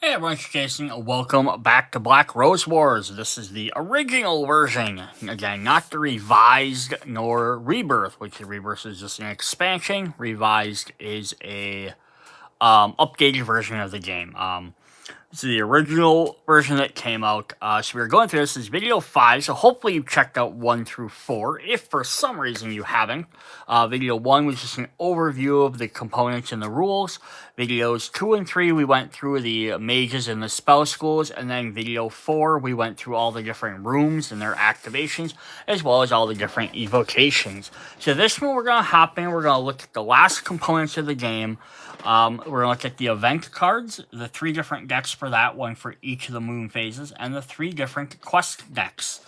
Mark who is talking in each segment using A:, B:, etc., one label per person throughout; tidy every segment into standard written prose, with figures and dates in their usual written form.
A: Hey everyone, it's Jason. Welcome back to Black Rose Wars. This is the original version. Again, not the revised nor Rebirth, which the Rebirth is just an expansion. Revised is a updated version of the game. This is the original version that came out. So we're going through this. This is video 5, so hopefully you've checked out 1 through 4. If for some reason you haven't, video 1 was just an overview of the components and the rules. Videos 2 and 3, we went through the mages and the spell schools. And then video 4, we went through all the different rooms and their activations, as well as all the different evocations. So this one we're going to hop in. We're going to look at the last components of the game. We're going to look at the event cards, the 3 different decks for that, one for each of the moon phases, and the 3 different quest decks.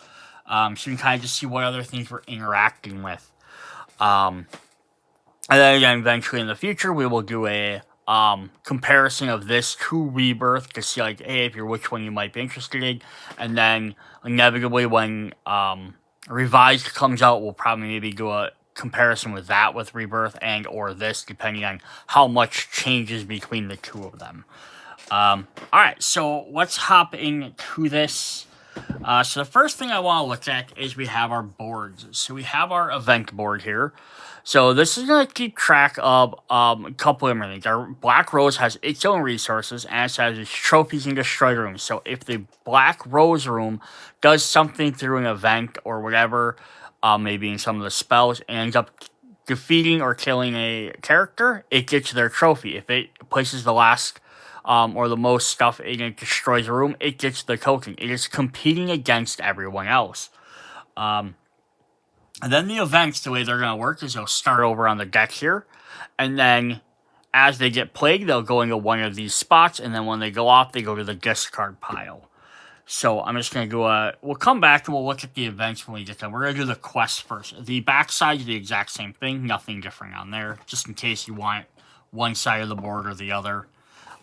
A: So you can kind of just see what other things we're interacting with. And then again, eventually in the future, we will do a comparison of this to Rebirth to see, like, hey, if you're which one you might be interested in. And then inevitably when Revised comes out, we'll probably maybe do a comparison with that with Rebirth and or this, depending on how much changes between the two of them. Alright, so let's hop into this. So the first thing I want to look at is we have our boards. So we have our event board here. So this is going to keep track of a couple of things. Our Black Rose has its own resources, and it has its trophies and destroyed rooms. So if the Black Rose room does something through an event or whatever, maybe in some of the spells, and ends up defeating or killing a character, it gets their trophy. If it places the last or the most stuff and it destroys a room, it gets the token. It is competing against everyone else. And then the events, the way they're going to work is they'll start over on the deck here, and then as they get plagued, they'll go into one of these spots, and then when they go off, they go to the discard pile. So I'm just going to go, we'll come back and we'll look at the events when we get them. We're going to do the quest first. The backside is the exact same thing, nothing different on there, just in case you want one side of the board or the other.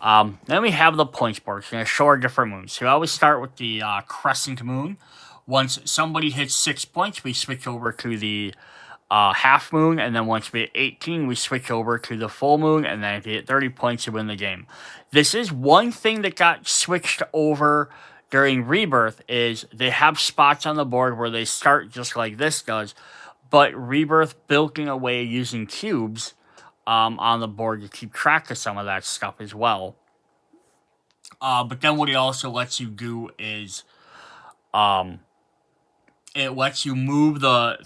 A: Then we have the points board. It's going to show our different moons. So we always start with the crescent moon. Once somebody hits 6 points, we switch over to the half moon, and then once we hit 18, we switch over to the full moon, and then if you hit 30 points, you win the game. This is one thing that got switched over during Rebirth, is they have spots on the board where they start just like this does, but Rebirth built in a way using cubes on the board to keep track of some of that stuff as well. But then what it also lets you do is it lets you move the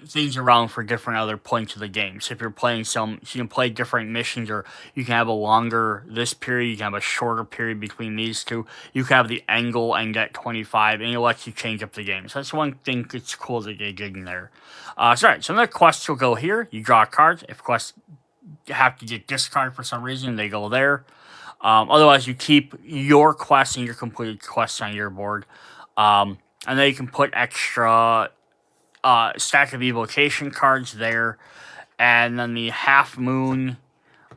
A: things around for different other points of the game. So if you're playing you can play different missions, or you can have a longer this period, you can have a shorter period between these two. You can have the angle and get 25, and it lets you change up the game. So that's one thing that's cool that they did in there. So the quests will go here. You draw cards. If quests have to get discarded for some reason, they go there. Otherwise, you keep your quests and your completed quests on your board. And then you can put extra stack of evocation cards there. And then the half moon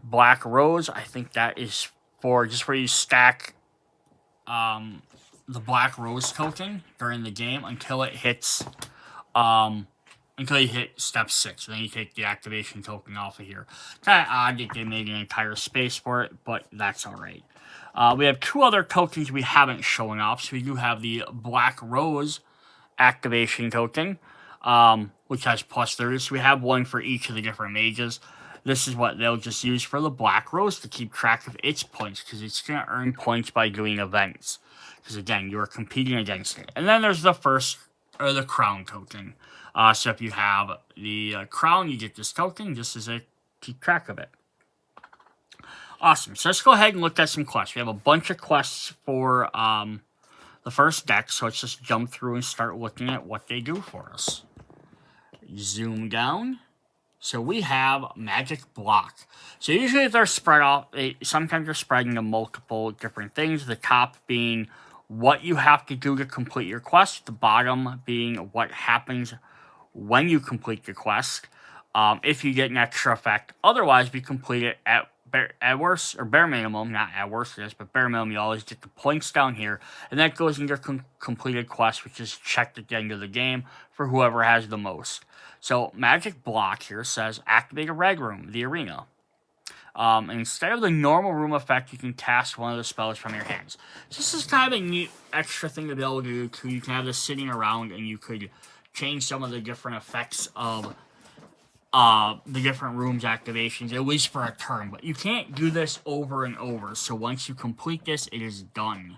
A: Black Rose, I think that is for just where you stack the Black Rose token during the game until it hits until you hit step 6. And then you take the activation token off of here. Kind of odd that they made an entire space for it, but that's alright. We have 2 other tokens we haven't shown off. So we do have the Black Rose activation token, which has plus 30. So we have one for each of the different mages. This is what they'll just use for the Black Rose to keep track of its points, because it's going to earn points by doing events. Because again, you are competing against it. And then there's the the crown token. So if you have the crown, you get this token just as they keep track of it. Awesome. So let's go ahead and look at some quests. We have a bunch of quests for the first deck. So let's just jump through and start looking at what they do for us. Zoom down. So we have Magic Block. So usually they're spread off. Sometimes they're spread into multiple different things. The top being what you have to do to complete your quest. The bottom being what happens when you complete the quest. If you get an extra effect. Otherwise, we complete it at worst, or bare minimum, not at worst it is, but bare minimum, you always get the points down here, and that goes in your completed quest, which is checked at the end of the game for whoever has the most. So Magic Block here says activate a red room, the arena. Instead of the normal room effect, you can cast one of the spells from your hands. So this is kind of a neat extra thing to be able to do, too. You can have this sitting around, and you could change some of the different effects of the different rooms activations, at least for a turn. But you can't do this over and over, so once you complete this, it is done.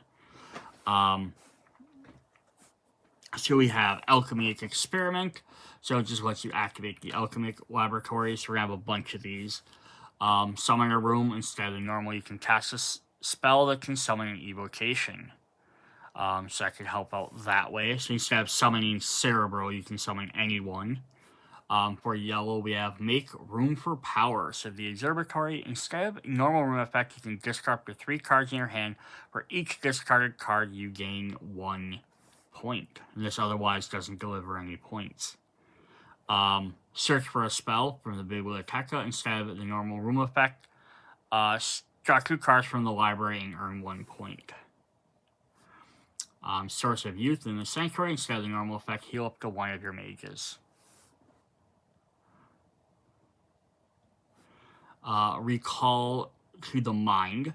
A: So we have Alchemic Experiment, so it just lets you activate the Alchemic Laboratory, so we're going to have a bunch of these. Summon a room, instead of normal, you can cast a spell that can summon an evocation. So that could help out that way. So instead of summoning Cerebro, you can summon anyone. For yellow, we have Make Room for Power. So the Observatory, instead of normal room effect, you can discard up to 3 cards in your hand. For each discarded card, you gain 1 point. And this otherwise doesn't deliver any points. Search for a spell from the Biblioteca. Instead of the normal room effect, draw 2 cards from the library and earn 1 point. Source of Youth in the Sanctuary. Instead of the normal effect, heal up to 1 of your mages. Recall to the Mind.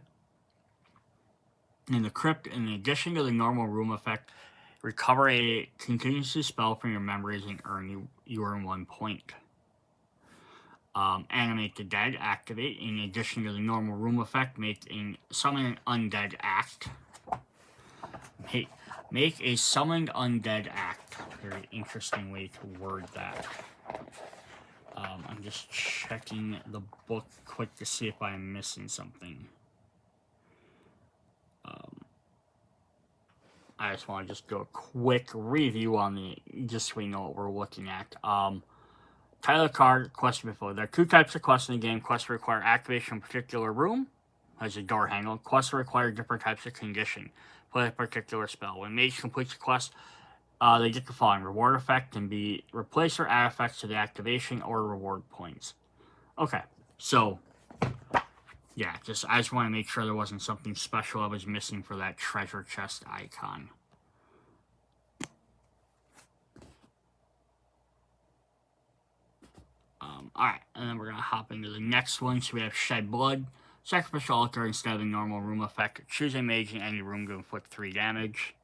A: In the Crypt, in addition to the normal room effect, recover a contingency spell from your memories and you earn 1 point. Animate the Dead, activate. In addition to the normal room effect, summon an undead act. Make a summoned undead act. Very interesting way to word that. I'm just checking the book quick to see if I'm missing something. I just want to do a quick review on just so we know what we're looking at. Title card, question before. There are 2 types of quests in the game. Quests require activation of a particular room, as a door handle. Quests require different types of condition. Play a particular spell. When mage completes a quest, they get the following. Reward effect can be replace or add effects to the activation or reward points. Okay, so yeah, I just want to make sure there wasn't something special I was missing for that treasure chest icon. Alright, and then we're going to hop into the next one. So we have Shed Blood. Sacrificial Altar, instead of the normal room effect, choose a mage in any room to inflict 3 damage.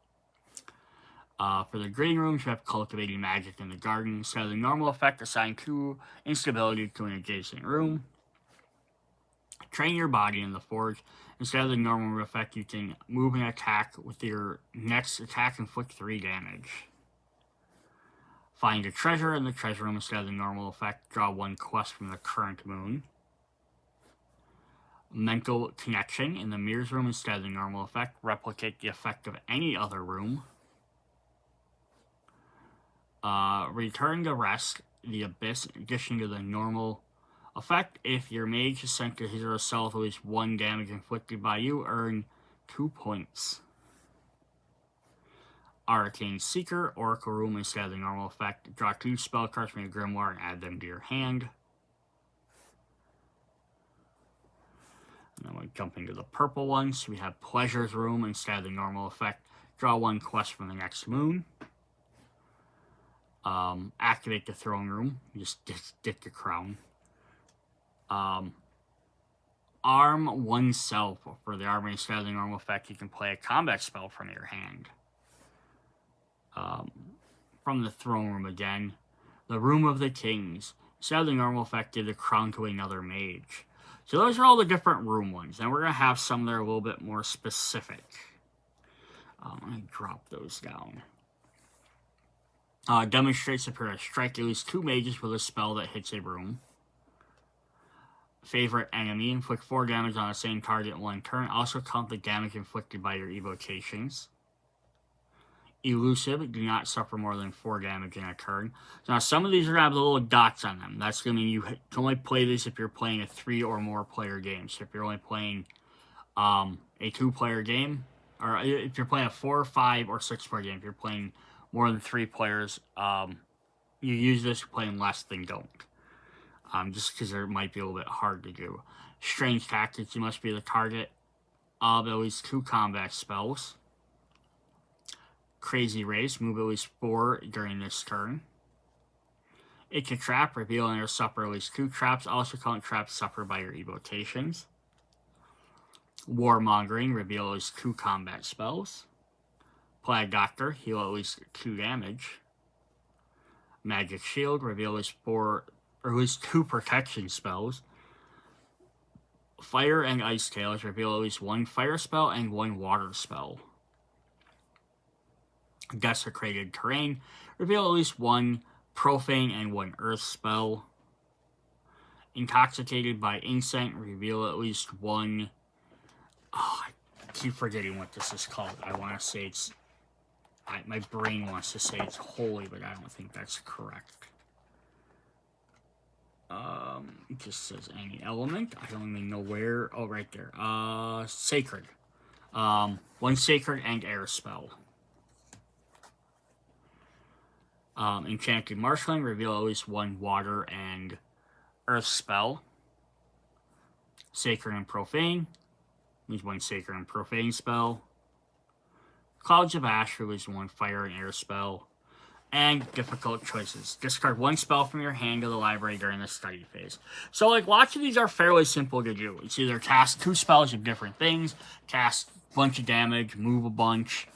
A: For the green rooms, we have Cultivating Magic in the Garden. Instead of the normal effect, assign 2 instability to an adjacent room. Train your body in the Forge. Instead of the normal room effect, you can move and attack with your next attack and inflict 3 damage. Find a treasure in the treasure room. Instead of the normal effect, draw 1 quest from the current moon. Mental Connection in the mirrors room. Instead of the normal effect, replicate the effect of any other room. Return to Rest, the Abyss, in addition to the normal effect. If your mage is sent to his or herself at least 1 damage inflicted by you, earn 2 points. Arcane Seeker, Oracle Room, instead of the normal effect, draw 2 spell cards from your grimoire and add them to your hand. And then we jump into the purple ones. So we have Pleasure's Room, instead of the normal effect, draw 1 quest from the next moon. Activate the Throne Room, just get the crown. Arm oneself. For the armor, instead of the normal effect, you can play a combat spell from your hand. From the Throne Room again, the Room of the Kings. Instead of the normal effect, give the crown to another mage. So those are all the different room ones. And we're going to have some that are a little bit more specific. I'm going to drop those down. Demonstrate superior strike. At least 2 mages with a spell that hits a room. Favorite enemy. Inflict 4 damage on the same target in 1 turn. Also count the damage inflicted by your evocations. Elusive. Do not suffer more than 4 damage in a turn. So now some of these are going to have the little dots on them. That's going to mean you can only play this if you're playing a 3 or more player game. So if you're only playing a 2-player game, or if you're playing a 4, 5, or 6-player game, if you're playing more than 3 players, you use this. Playing less than don't. Just because it might be a little bit hard to do. Strange Tactics. You must be the target of at least 2 combat spells. Crazy Race. Move at least 4 during this turn. It's a trap. Reveal and suffer at least 2 traps. Also count traps suffered by your evocations. Warmongering. Reveal at least 2 combat spells. Plague Doctor. Heal at least 2 damage. Magic Shield. Reveal at least 4 or at least 2 protection spells. Fire and Ice Tails. Reveal at least 1 fire spell and 1 water spell. Desecrated Terrain. Reveal at least 1 profane and 1 earth spell. Intoxicated by Incense. Reveal at least 1... Oh, I keep forgetting what this is called. I want to say it's... my brain wants to say it's holy, but I don't think that's correct. It just says any element. I don't even know where. Oh, right there. Sacred. 1 sacred and air spell. Enchanted Marshalling. Reveal at least 1 water and earth spell. Sacred and Profane. Means 1 sacred and profane spell. Clouds of Ash. Release 1 fire and air spell. And difficult choices. Discard 1 spell from your hand to the library during the study phase. So, like, lots of these are fairly simple to do. It's either cast 2 spells of different things, cast a bunch of damage, move a bunch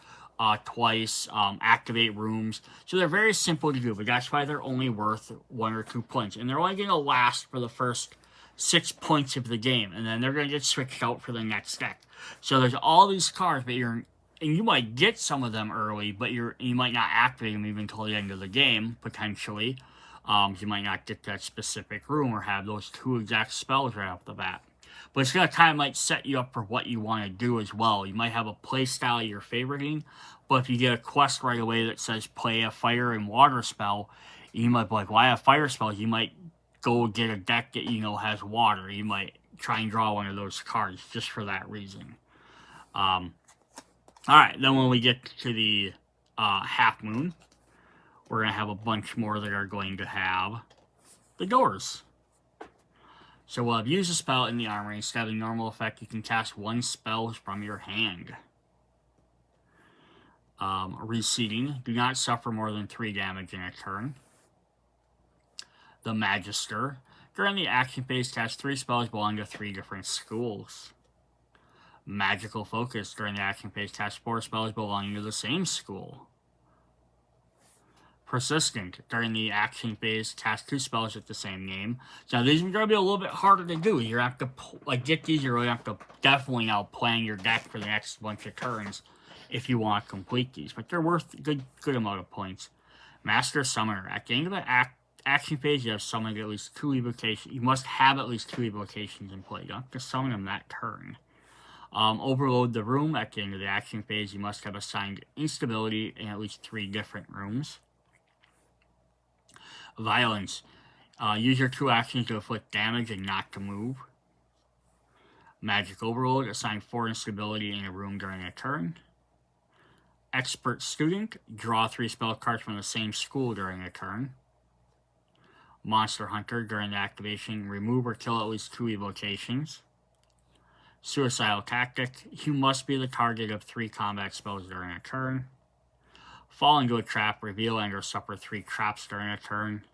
A: twice, activate rooms. So they're very simple to do, but that's why they're only worth 1 or 2 points. And they're only going to last for the first 6 points of the game, and then they're going to get switched out for the next deck. So there's all these cards, but and you might get some of them early, but you might not activate them even until the end of the game, potentially. You might not get that specific room or have those 2 exact spells right off the bat. But it's going to kind of might set you up for what you want to do as well. You might have a play style you're favoriting, but if you get a quest right away that says play a fire and water spell, you might be like, well, I have fire spells. You might go get a deck that has water. You might try and draw one of those cards just for that reason. Alright, then when we get to the half moon, we're going to have a bunch more that are going to have the doors. So we'll have used a spell in the armory. Instead of the normal effect, you can cast 1 spell from your hand. Reseeding. Do not suffer more than 3 damage in a turn. The Magister. During the action phase, cast 3 spells belonging to 3 different schools. Magical Focus. During the action phase, cast 4 spells belonging to the same school. Persistent. During the action phase, cast 2 spells with the same name. So these are going to be a little bit harder to do. You have to get these. You really have to definitely now plan your deck for the next bunch of turns if you want to complete these. But they're worth a good amount of points. Master Summoner. At the end of the action phase, you have summoned at least 2 evocations. You must have at least 2 evocations in play. You don't have to summon them that turn. Overload the room. At the end of the action phase, you must have assigned instability in at least 3 different rooms. Violence. Use your 2 actions to inflict damage and not to move. Magic Overload. Assign 4 instability in a room during a turn. Expert Student. Draw 3 spell cards from the same school during a turn. Monster Hunter. During the activation, remove or kill at least 2 evocations. Suicidal Tactic. You must be the target of 3 combat spells during a turn. Fall into a trap. Reveal and or suffer 3 traps during a turn.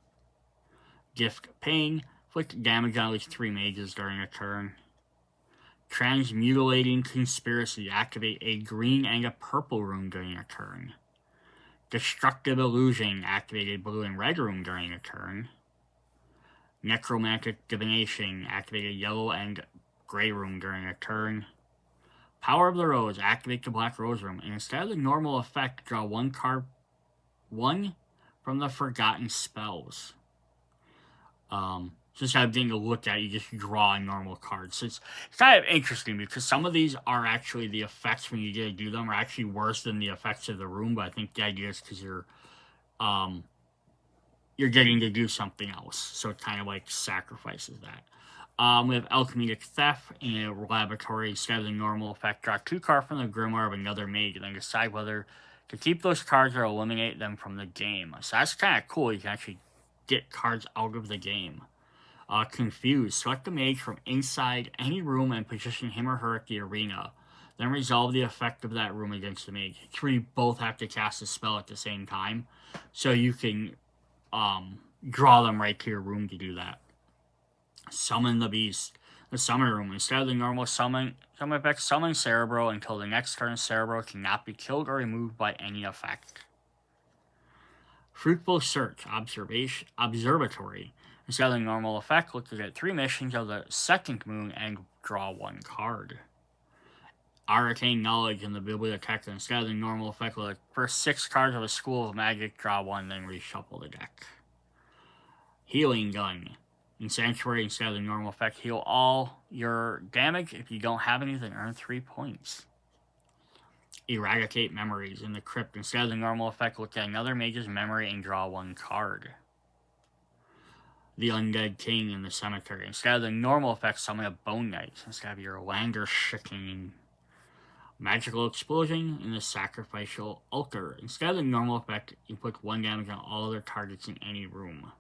A: Gift Pain. Inflict damage on at least 3 mages during a turn. Transmutilating Conspiracy. Activate a green and a purple room during a turn. Destructive Illusion. Activate a blue and red room during a turn. Necromantic Divination. Activate a yellow and gray room during a turn. Power of the Rose. Activate the Black Rose room. And instead of the normal effect, draw 1 card, 1 from the Forgotten Spells. Just have thing to look at, you just draw a normal card. So it's kind of interesting because some of these are actually the effects when you get to do them are actually worse than the effects of the room. But I think the idea is because you're getting to do something else, so it kind of like sacrifices that. We have Alchemic Theft in a laboratory. Instead of the normal effect, draw 2 cards from the Grimoire of another mage, and then decide whether to keep those cards or eliminate them from the game. So that's kind of cool. You can actually get cards out of the game. Confused. Select the mage from inside any room and position him or her at the arena. Then resolve the effect of that room against the mage. It's where you both have to cast a spell at the same time. So you can draw them right to your room to do that. Summon the Beast. The Summon Room. Instead of the normal summon effect, summon Cerebro until the next turn. Cerebro cannot be killed or removed by any effect. Fruitful Search. Observatory. Instead of the normal effect, look at 3 missions of the second moon and draw 1 card. Arcane Knowledge in the Bibliotheca. Instead of the normal effect, look at the first 6 cards of a School of Magic, draw 1, then reshuffle the deck. Healing Gun. In Sanctuary, instead of the normal effect, heal all your damage. If you don't have anything, earn 3 points. Eradicate Memories in the Crypt. Instead of the normal effect, look at another mage's memory and draw 1 card. The Undead King in the Cemetery. Instead of the normal effect, summon a Bone Knight. Instead of your Lander Shaking. Magical Explosion in the Sacrificial Altar. Instead of the normal effect, you put 1 damage on all other targets in any room.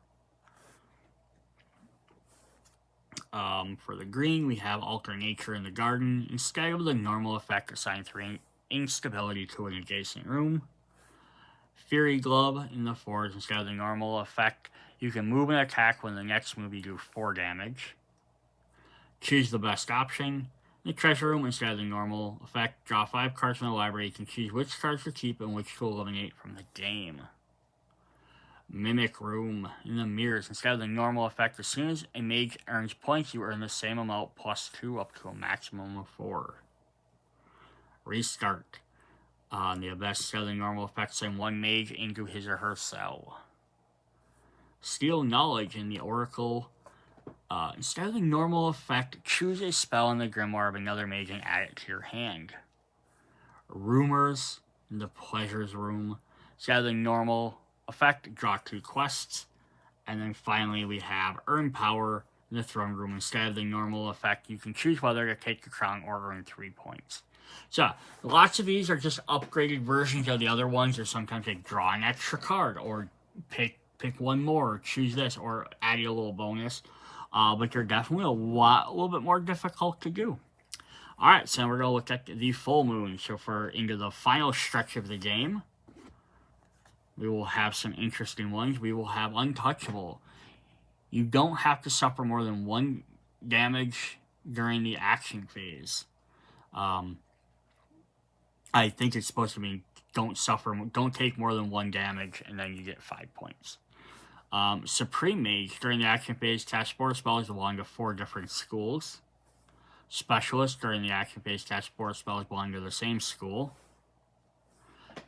A: For the green, we have Alter Nature in the Garden. Instead of the normal effect, assign 3 instability to an adjacent room. Fury Glove in the forest. Instead of the normal effect, you can move and attack when the next move you do 4 damage. Choose the best option. In the Treasure Room, instead of the normal effect, draw 5 cards from the library. You can choose which cards to keep and which to eliminate from the game. Mimic Room in the Mirrors. Instead of the normal effect, as soon as a mage earns points, you earn the same amount plus 2 up to a maximum of 4. Restart. The Abyss. Instead of the normal effect, send 1 mage into his or her cell. Steal Knowledge in the Oracle. Instead of the normal effect, choose a spell in the Grimoire of another mage and add it to your hand. Rumors in the Pleasures Room. Instead of the normal effect, draw 2 quests. And then finally we have Earn Power in the Throne Room. Instead of the normal effect, you can choose whether to take the crown or earn 3 points. So, lots of these are just upgraded versions of the other ones, or sometimes they draw an extra card, or pick 1 more, or choose this, or add a little bonus. But they're definitely a little bit more difficult to do. Alright, so we're going to look at the full moon. So for into the final stretch of the game, we will have some interesting ones. We will have Untouchable. You don't have to suffer more than 1 damage during the action phase. I think it's supposed to mean don't take more than 1 damage, and then you get 5 points. Supreme Mage, during the action phase, cast 4 spells belonging to 4 different schools. Specialist, during the action phase, cast 4 spells belonging to the same school.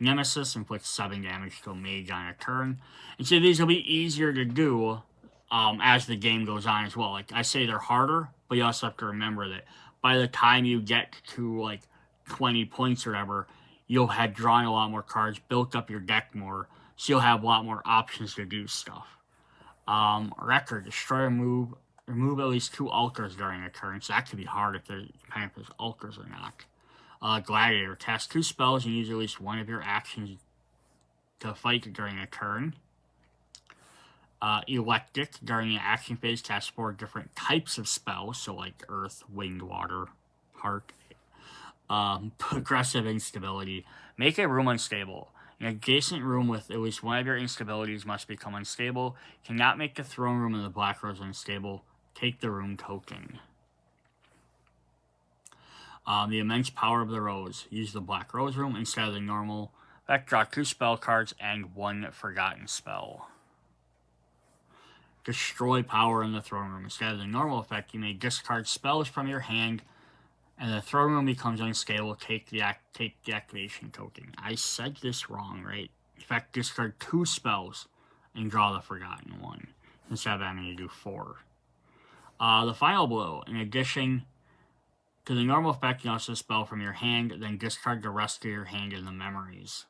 A: Nemesis inflicts 7 damage to a mage on a turn. And so these will be easier to do as the game goes on as well. Like I say, they're harder, but you also have to remember that by the time you get to like 20 points or whatever, you'll have drawn a lot more cards, built up your deck more, so you'll have a lot more options to do stuff. Record, destroy or remove at least 2 altars during a turn, so that could be hard if there's altars or not. Gladiator, cast 2 spells and use at least 1 of your actions to fight during a turn. Electric, during the action phase, cast 4 different types of spells, so like Earth, Wind, Water, Heart. Progressive Instability, make a room unstable. An adjacent room with at least 1 of your instabilities must become unstable. Cannot make the Throne Room and the Black Rose unstable. Take the room token. The Immense Power of the Rose. Use the Black Rose Room instead of the normal effect. Draw 2 spell cards and 1 forgotten spell. Destroy Power in the Throne Room. Instead of the normal effect, you may discard spells from your hand, and the Throne Room becomes unstable. Take the activation token. I said this wrong, right? In fact, discard 2 spells and draw the forgotten one instead of having to do 4. The Final Blow. In addition to the normal effect, you also spell from your hand, then discard the rest of your hand in the memories.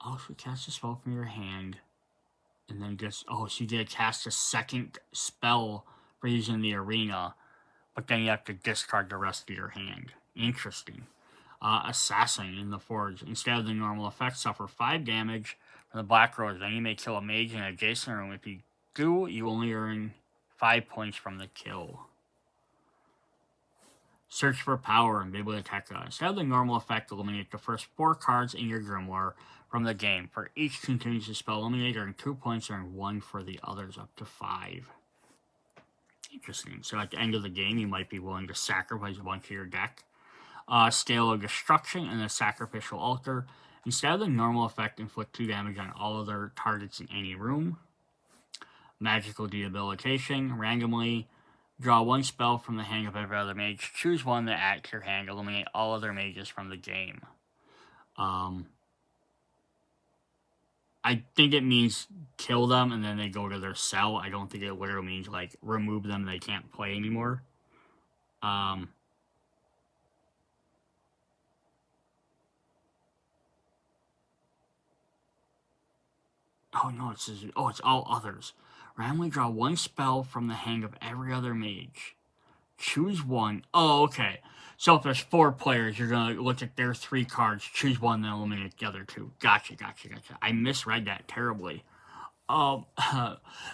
A: Also cast a spell from your hand, and then so you did cast a second spell for using the arena, but then you have to discard the rest of your hand. Interesting. Assassin in the Forge. Instead of the normal effect, suffer 5 damage from the Black Rose. Then you may kill a mage in an adjacent room. If you do, you only earn 5 points from the kill. Search for power and be able to attack. Instead of the normal effect, eliminate the first 4 cards in your grimoire from the game. For each contingency spell eliminated, earn 2 points, earn 1 for the others, up to 5. Interesting. So at the end of the game, you might be willing to sacrifice 1 to your deck. Scale of Destruction and the Sacrificial Altar. Instead of the normal effect, inflict 2 damage on all other targets in any room. Magical Debilitation. Randomly draw 1 spell from the hand of every other mage. Choose 1 that adds to your hand. Eliminate all other mages from the game. I think it means kill them and then they go to their cell. I don't think it literally means, like, remove them, they can't play anymore. Oh, no, it says, it's all others. Randomly draw 1 spell from the hand of every other mage. Choose 1. Oh, okay. So if there's 4 players, you're going to look at their 3 cards, choose 1, then eliminate the other 2. Gotcha. I misread that terribly.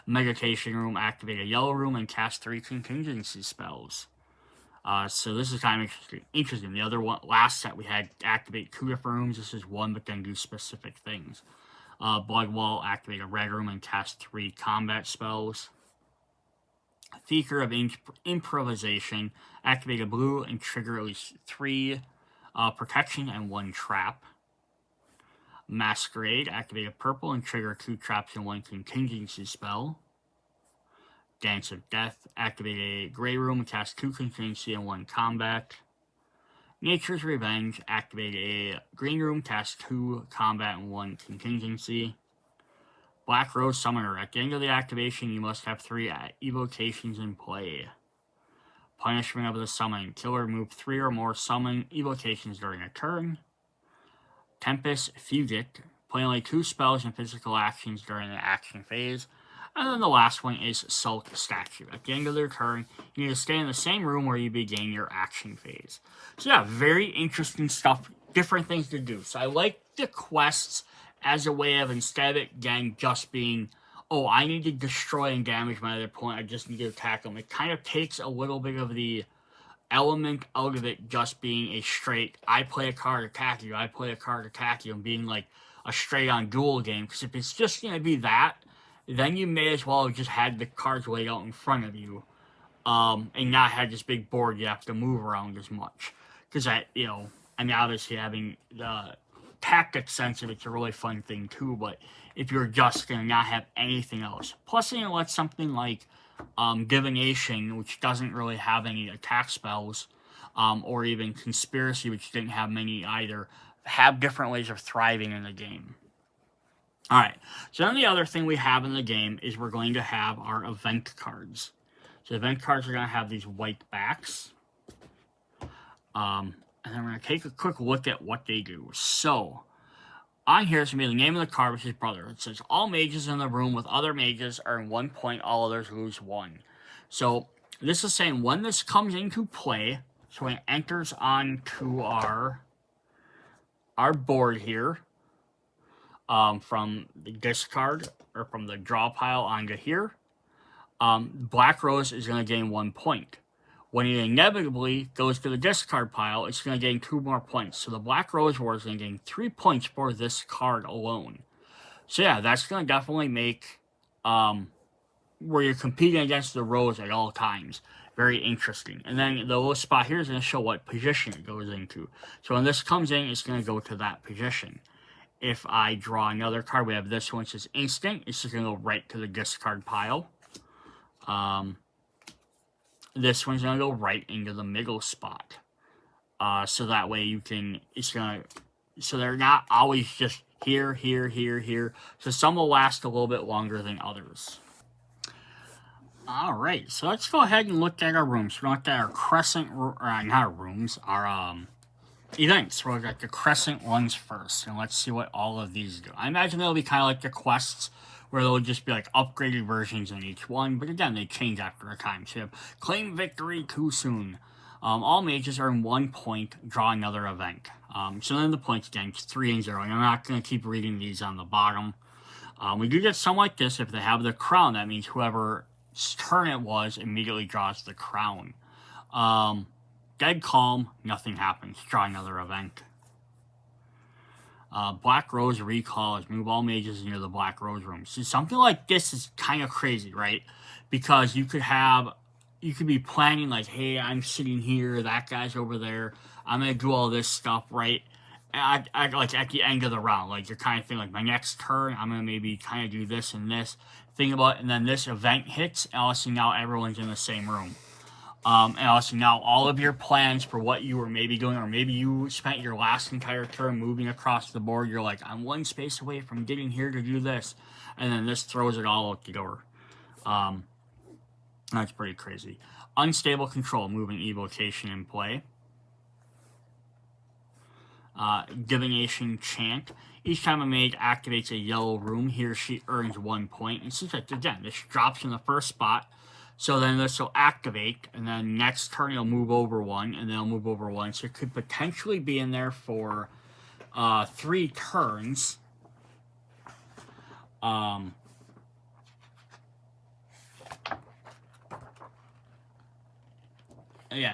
A: Meditation Room, activate a yellow room and cast 3 contingency spells. So this is kind of interesting. The other one, last set, we had activate 2 different rooms. This is 1, but then do specific things. Blood Wall, activate a red room and cast 3 combat spells. Seeker of Improvisation, activate a blue and trigger at least 3 protection and 1 trap. Masquerade, activate a purple and trigger 2 traps and 1 contingency spell. Dance of Death, activate a gray room and cast 2 contingency and 1 combat. Nature's Revenge, activate a green room, cast 2 combat and 1 contingency. Black Rose Summoner, at the end of the activation, you must have 3 evocations in play. Punishment of the Summon, kill or remove 3 or more summon evocations during a turn. Tempest Fugit, play only 2 spells and physical actions during the action phase. And then the last one is Sulk Statue. At the end of their turn, you need to stay in the same room where you began your action phase. So yeah, very interesting stuff, different things to do. So I like the quests as a way of, instead of it, again, just being, oh, I need to destroy and damage my other opponent, I just need to attack them. It kind of takes a little bit of the element out of it just being a straight, I play a card, attack you, I play a card, attack you, and being like a straight-on duel game. Because if it's just going to be that, then you may as well have just had the cards laid out in front of you, and not had this big board you have to move around as much. Because obviously having the tactic sense of it's a really fun thing too, but if you're just going to not have anything else. Plus, let something like Divination, which doesn't really have any attack spells, or even Conspiracy, which didn't have many either, have different ways of thriving in the game. Alright, so then the other thing we have in the game is we're going to have our event cards. So event cards are going to have these white backs. And then we're going to take a quick look at what they do. So, on here is going to be the name of the card, which is Brother. It says, all mages in the room with other mages earn 1 point, all others lose 1. So, this is saying when this comes into play, so when it enters onto our board here, from the discard, or from the draw pile onto here, Black Rose is going to gain 1 point. When it inevitably goes to the discard pile, it's going to gain 2 more points. So the Black Rose War is going to gain 3 points for this card alone. So yeah, that's going to definitely make where you're competing against the Rose at all times very interesting. And then the little spot here is going to show what position it goes into. So when this comes in, it's going to go to that position. If I draw another card, we have this one, which is instant. It's just going to go right to the discard pile. This one's going to go right into the middle spot. So that way you can, so they're not always just here, here, here, here. So some will last a little bit longer than others. Alright, so let's go ahead and look at our rooms. We're going to look at our crescent, not our rooms, our events. We'll look at the crescent ones first. And let's see what all of these do. I imagine they'll be kind of like the quests, where they'll just be like upgraded versions in each one, but again, they change after a time. So you have claim victory too soon. All mages earn 1 point, draw another event. So then the points again, 3 and 0, and I'm not going to keep reading these on the bottom. We do get some like this. If they have the crown, that means whoever's turn it was immediately draws the crown. Dead calm, nothing happens. Draw another event. Black Rose recalls. Move all mages near the Black Rose room. So something like this is kind of crazy, right? Because you could be planning like, hey, I'm sitting here, that guy's over there. I'm gonna do all this stuff, right? Like at the end of the round, like you're kind of thinking like my next turn, I'm gonna maybe kind of do this and this. Think about it, and then this event hits, and also now everyone's in the same room. And also now all of your plans for what you were maybe doing, or maybe you spent your last entire turn moving across the board. You're like, I'm one space away from getting here to do this. And then this throws it all out the door. That's pretty crazy. Unstable control, moving evocation in play. Divination chant. Each time a mage activates a yellow room, he or she earns 1 point. And see, like, again, this drops in the first spot. So then this will activate, and then next turn you'll move over 1, and then it'll move over 1. So it could potentially be in there for 3 turns. Yeah,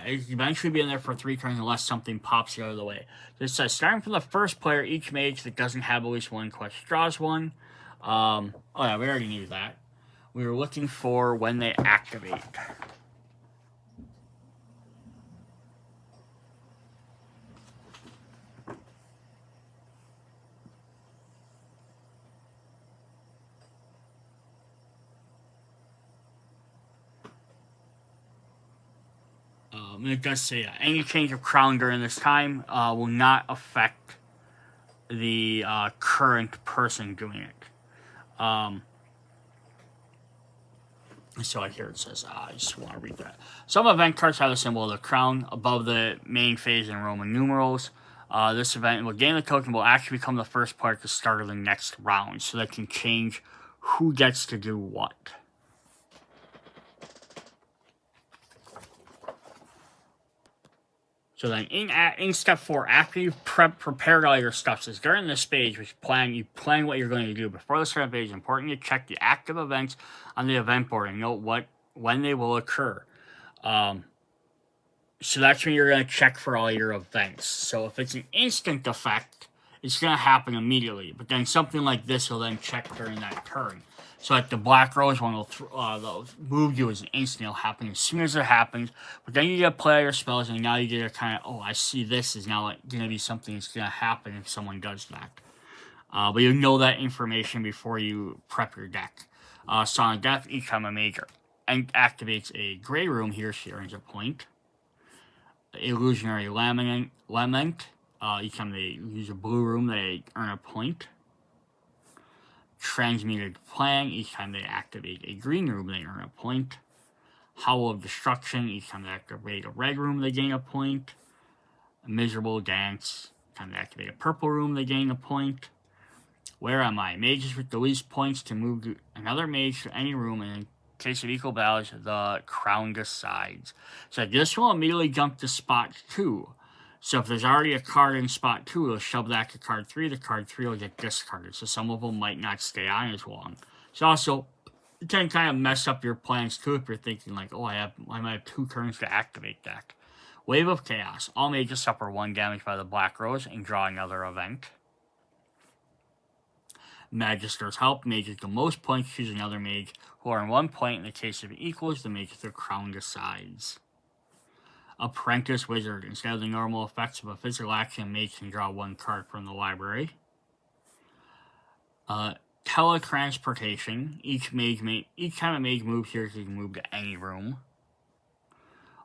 A: it could eventually be in there for 3 turns unless something pops the other way. So it says, starting from the first player, each mage that doesn't have at least 1 quest draws 1. Oh yeah, we already knew that. We were looking for when they activate. And it does say any change of crown during this time will not affect the current person doing it. So like here it says, I just want to read that. Some event cards have the symbol of the crown above the main phase in Roman numerals. This event will gain the token, will actually become the first player at the start of the next round. So that can change who gets to do what. So then in step 4, after you've prepared all your stuff, says during this stage, you plan what you're going to do. Before the start of the page, it's important to check the active events on the event board and note when they will occur. So that's when you're going to check for all your events. So if it's an instant effect, it's going to happen immediately. But then something like this will then check during that turn. So like the Black Rose one will move you as an instant. It'll happen as soon as it happens. But then you get to play your spells, and now you get to kind of, I see this is now going to be something that's going to happen if someone does that. But you know that information before you prep your deck. Song of Death, each time a mage activates a gray room, he or she earns a point. Illusionary Lament, each time they use a blue room, they earn a point. Transmuted Plan, each time they activate a green room, they earn a point. Howl of Destruction, each time they activate a red room, they gain a point. Miserable Dance, each time they activate a purple room, they gain a point. Where Am I? Mages with the least points to move to another mage to any room, and in case of equal battles, the crown decides. So this will immediately jump to spot 2. So if there's already a card in spot 2, it'll shove that to card 3. The card 3 will get discarded. So some of them might not stay on as long. So also, it can kind of mess up your plans too if you're thinking like, I might have 2 turns to activate that. Wave of Chaos. All mages suffer 1 damage by the Black Rose and draw another event. Magister's Help. Mages the most points choose another mage who earn 1 point. In the case of equals, the mage with their crown decides. Apprentice Wizard. Instead of the normal effects of a physical action, a mage can draw 1 card from the library. Teletransportation. Each time a mage moves here, he can move to any room.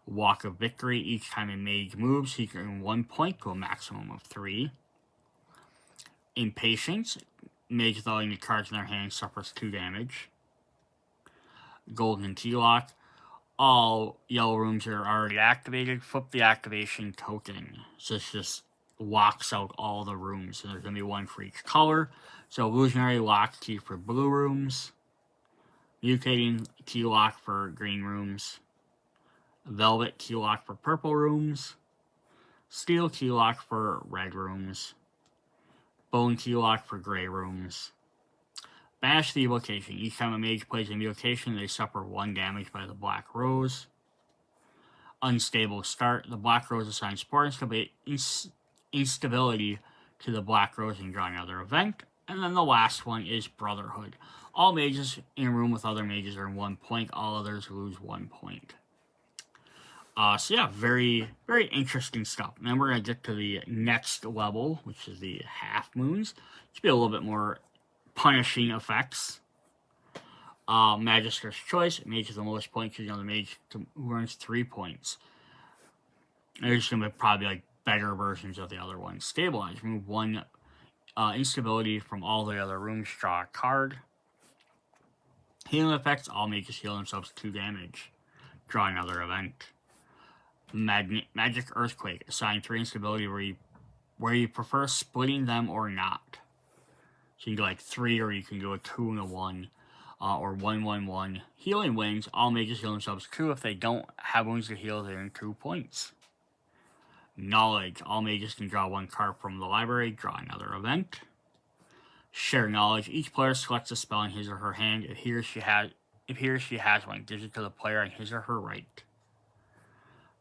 A: Walk of Victory. Each time a mage moves, he can earn 1 point to a maximum of 3. Impatience. Mage with all the cards in their hand suffers 2 damage. Golden Keylock. All yellow rooms are already activated. Flip the activation token. So this just locks out all the rooms. So there's going to be 1 for each color. So Illusionary Lock key for blue rooms. Mutating Key Lock for green rooms. Velvet Key Lock for purple rooms. Steel Key Lock for red rooms. Bone Key Lock for gray rooms. Bash the Evocation. Each time a mage plays an evocation, they suffer 1 damage by the Black Rose. Unstable start. The Black Rose assigns support instability to the Black Rose and draw another event. And then the last one is Brotherhood. All mages in a room with other mages earn 1 point. All others lose 1 point. So yeah, very, very interesting stuff. And then we're going to get to the next level, which is the half moons. It's be a little bit more punishing effects. Magister's Choice. Mage with the most points choosing another mage who earns 3 points. There's going to be probably like better versions of the other ones. Stabilize. Remove 1 instability from all the other rooms. Draw a card. Healing effects. All mages heal themselves 2 damage. Draw another event. Magic Earthquake. Assign 3 instability where you prefer splitting them or not. So you can go like 3, or you can go a 2 and a 1. Or 1-1-1. Healing Wings. All mages heal themselves 2. If they don't have wounds to heal, they earn 2 points. Knowledge. All mages can draw 1 card from the library. Draw another event. Share Knowledge. Each player selects a spell in his or her hand. If he or she has one, gives it to the player on his or her right.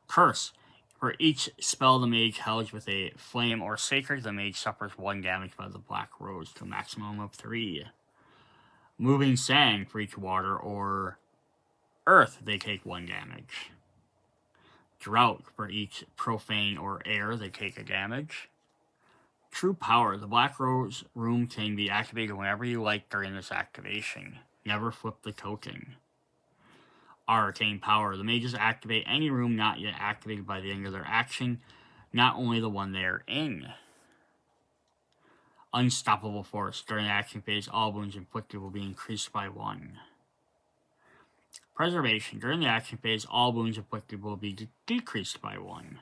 A: Curse. For each spell the mage held with a flame or sacred, the mage suffers 1 damage by the Black Rose to a maximum of 3. Moving Sand. For each water or earth, they take 1 damage. Drought. For each profane or air, they take a damage. True Power. The Black Rose room can be activated whenever you like during this activation. Never flip the token. Arcane Power. The mages activate any room not yet activated by the end of their action, not only the one they are in. Unstoppable Force. During the action phase, all wounds inflicted will be increased by 1. Preservation. During the action phase, all wounds inflicted will be decreased by 1.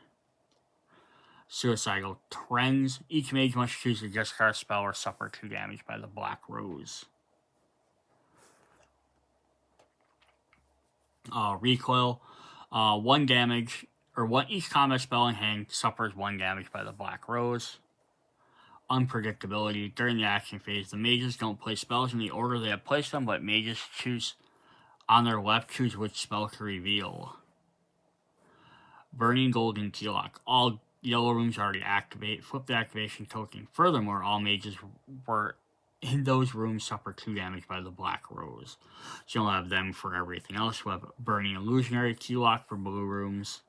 A: Suicidal Trends. Each mage must choose a discard spell or suffer 2 damage by the Black Rose. Recoil. 1 damage, or each combat spell in hand suffers 1 damage by the Black Rose. Unpredictability. During the action phase, the mages don't play spells in the order they have placed them, but mages choose on their left choose which spell to reveal. Burning Golden Keylock. All yellow rooms already activate. Flip the activation token. Furthermore, all mages were in those rooms suffer 2 damage by the Black Rose. So you'll have them for everything else. We'll have Burning Illusionary Keylock for blue rooms.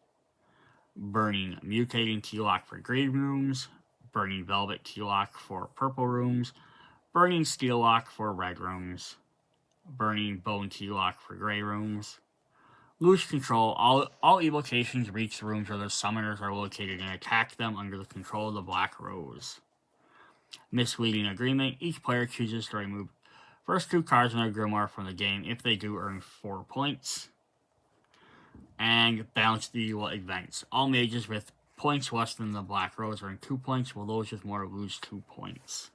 A: Burning Mutating Keylock for green rooms. Burning Velvet Keylock for purple rooms. Burning Steel Lock for red rooms. Burning Bone Keylock for gray rooms. Lose control. All evocations reach the rooms where the summoners are located and attack them under the control of the Black Rose. Misleading Agreement. Each player chooses to remove first 2 cards in their grimoire from the game. If they do, earn 4 points. And Balance the Events. All mages with points less than the Black Rose earn 2 points, while those with more lose 2 points.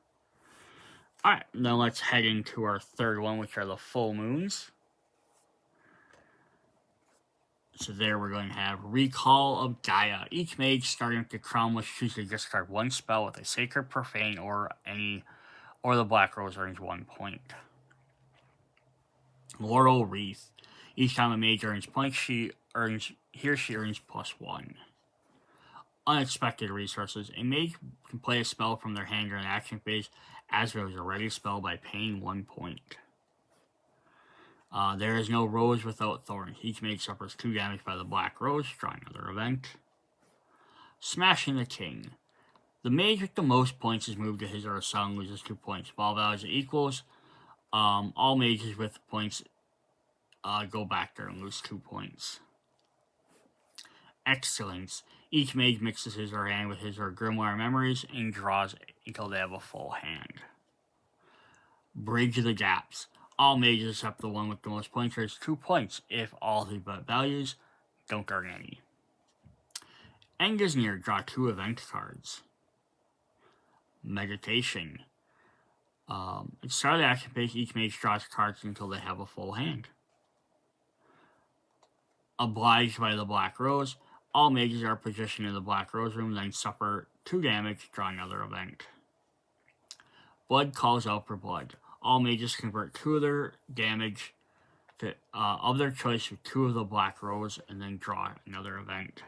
A: Alright, now let's head into our third one, which are the full moons. So there we're going to have Recall of Gaia. Each mage starting with the crown must choose to discard 1 spell with a Sacred, Profane, or the Black Rose earns 1 point. Laurel Wreath. Each time a mage earns points, he or she earns +1. Unexpected Resources. A mage can play a spell from their hand during the action phase as if it was a ready spell by paying 1 point. There is no rose without thorns. Each mage suffers 2 damage by the Black Rose. Draw another event. Smashing the King. The mage with the most points is moved to his or her side and loses 2 points. If all values are equals, all mages with points go back there and lose 2 points. Excellence. Each mage mixes his or her hand with his or her grimoire memories and draws until they have a full hand. Bridge the Gaps. All mages except the one with the most points earns 2 points if all the values don't earn any. End is near. Draw 2 event cards. Meditation. At the start of the action phase, each mage draws cards until they have a full hand. Obliged by the Black Rose. All mages are positioned in the Black Rose room, then suffer 2 damage. Draw another event. Blood calls out for blood. All mages convert 2 of their damage of their choice with 2 of the black rows, and then draw another event.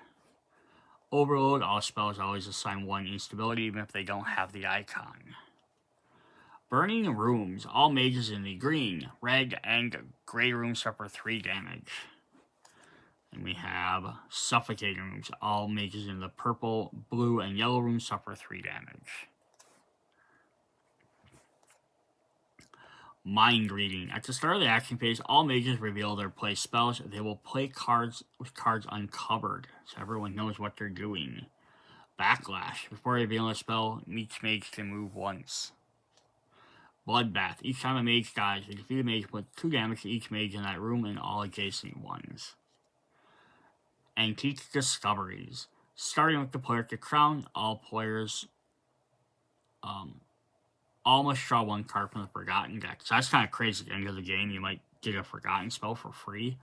A: Overload, all spells always assign 1 instability, even if they don't have the icon. Burning Rooms, all mages in the green, red, and gray rooms suffer 3 damage. And we have Suffocating Rooms, all mages in the purple, blue, and yellow rooms suffer 3 damage. Mind Reading. At the start of the action phase, all mages reveal their play spells. They will play cards with cards uncovered, so everyone knows what they're doing. Backlash. Before revealing a spell, each mage can move once. Bloodbath. Each time a mage dies, the defeated mage puts 2 damage to each mage in that room and all adjacent ones. Antique Discoveries. Starting with the player at the crown, all players all must draw 1 card from the Forgotten deck. So that's kind of crazy. At the end of the game, you might get a Forgotten spell for free.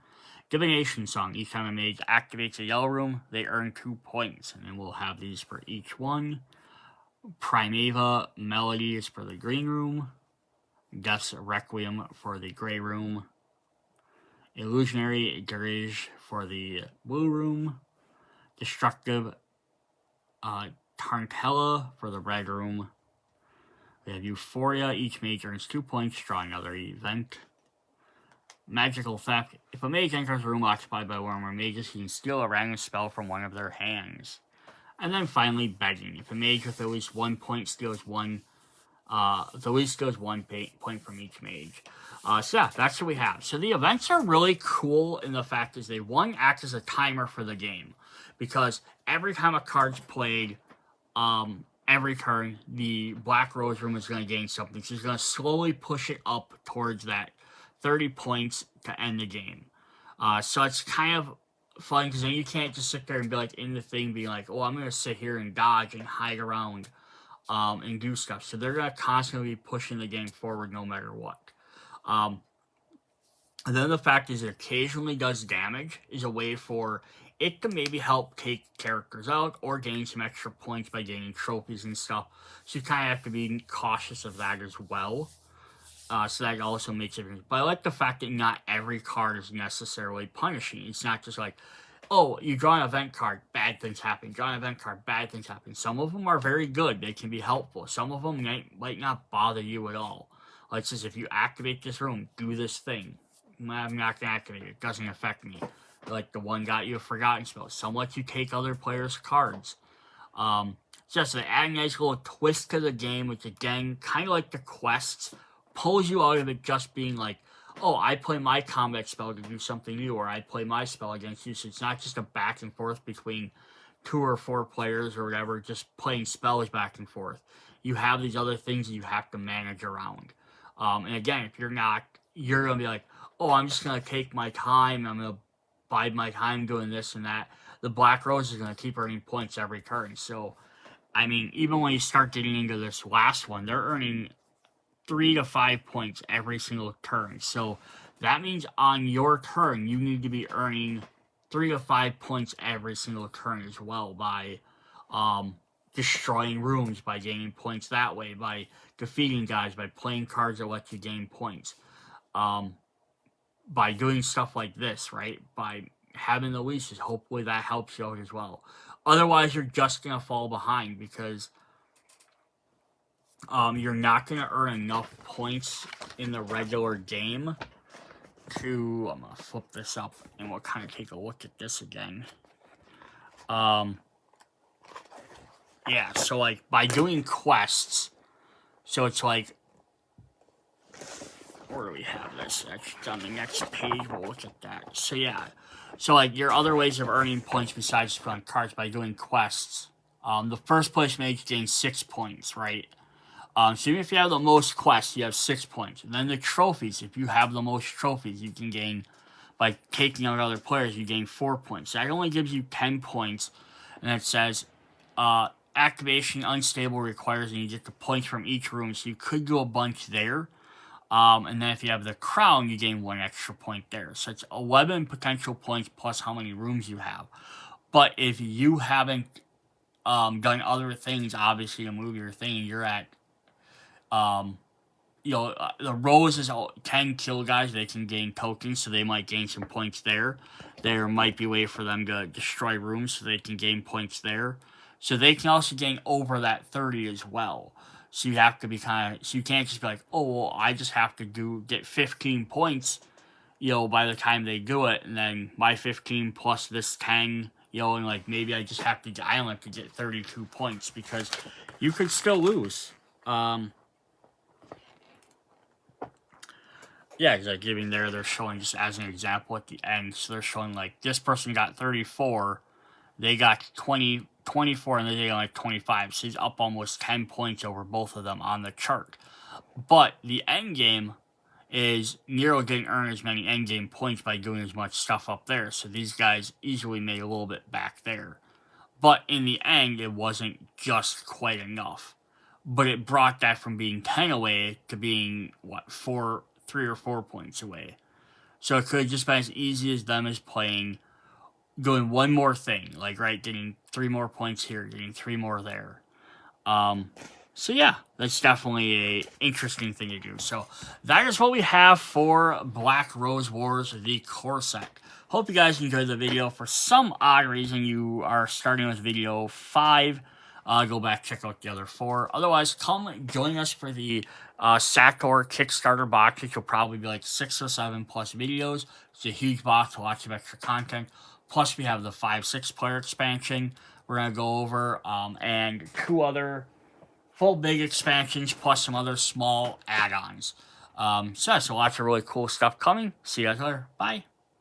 A: Divination Song. Each time a mage activates a yellow room, they earn 2 points. And then we'll have these for each one. Primeva Melodies for the green room. Death's Requiem for the gray room. Illusionary Dirige for the blue room. Destructive Tarantella for the red room. We have Euphoria. Each mage earns 2 points. Draw another event. Magical Theft. If a mage enters a room occupied by one or more mages, he can steal a random spell from one of their hands. And then finally, Begging. If a mage with at least 1 point steals one, point from each mage. So yeah, that's what we have. So the events are really cool in the fact is they, one, act as a timer for the game. Because every time a card's played, every turn, the Black Rose room is going to gain something. So it's going to slowly push it up towards that 30 points to end the game. So it's kind of fun because then you can't just sit there and be like in the thing being like, oh, I'm going to sit here and dodge and hide around and do stuff. So they're going to constantly be pushing the game forward no matter what. And then the fact is it occasionally does damage is a way for it to maybe help take characters out or gain some extra points by gaining trophies and stuff. So you kind of have to be cautious of that as well. So that also makes it. But I like the fact that not every card is necessarily punishing. It's not just like, oh, you draw an event card, bad things happen. Draw an event card, bad things happen. Some of them are very good. They can be helpful. Some of them might not bother you at all. Like it says, if you activate this room, do this thing. I'm not going to activate it. It doesn't affect me. Like the one got you a Forgotten spell. Some let you take other players' cards. Just to add a nice little twist to the game, which again, kind of like the quests, pulls you out of it just being like, oh, I play my combat spell to do something new, or I play my spell against you. So it's not just a back and forth between 2 or 4 players or whatever, just playing spells back and forth. You have these other things that you have to manage around. And again, if you're not, you're going to be like, oh, I'm just going to take my time. I'm going to bide my time doing this and that. The Black Rose is going to keep earning points every turn. So, I mean, even when you start getting into this last one, they're earning 3 to 5 points every single turn. So that means on your turn, you need to be earning 3 to 5 points every single turn as well by destroying rooms, by gaining points that way, by defeating guys, by playing cards that let you gain points, by doing stuff like this, right? By having the leashes, hopefully that helps you out as well. Otherwise, you're just going to fall behind because you're not going to earn enough points in the regular game to... I'm going to flip this up and we'll kind of take a look at this again. Yeah, so like by doing quests, so it's like, where do we have this? Actually, on the next page, we'll look at that. So yeah, so like your other ways of earning points besides drawing cards by doing quests. The first place mage gains 6 points, right? So even if you have the most quests, you have 6 points. And then the trophies, if you have the most trophies, you can gain, by taking out other players, you gain 4 points. That only gives you 10 points. And it says, activation unstable requires, and you get the points from each room. So you could do a bunch there. And then if you have the crown, you gain 1 extra point there. So it's 11 potential points plus how many rooms you have. But if you haven't done other things, obviously, to move your thing, you're at the roses can kill guys. They can gain tokens, so they might gain some points there. There might be a way for them to destroy rooms, so they can gain points there. So they can also gain over that 30 as well. So you have to be so you can't just be like, oh, well, I just have to get 15 points, by the time they do it, and then my 15 plus this 10, and like maybe I just have to get Island to get 32 points, because you could still lose. Yeah, because like giving they're showing just as an example at the end. So they're showing like this person got 34, they got 24, and they got like 25. So he's up almost 10 points over both of them on the chart. But the end game is Nero didn't earn as many end game points by doing as much stuff up there. So these guys easily made a little bit back there. But in the end, it wasn't just quite enough. But it brought that from being 10 away to being, 3 or 4 points away. So it could have just been as easy as them doing one more thing, like, right, getting 3 more points here, getting 3 more there. So yeah, that's definitely a interesting thing to do. So that is what we have for Black Rose Wars, the core set. Hope you guys enjoyed the video. For some odd reason, you are starting with video 5. Go back, check out the other 4. Otherwise, come join us for the SATOR Kickstarter box, which will probably be like 6 or 7 plus videos. It's a huge box, lots of extra content. Plus, we have the 5-6 player expansion we're going to go over, and 2 other full big expansions, plus some other small add-ons. So lots of really cool stuff coming. See you guys later. Bye.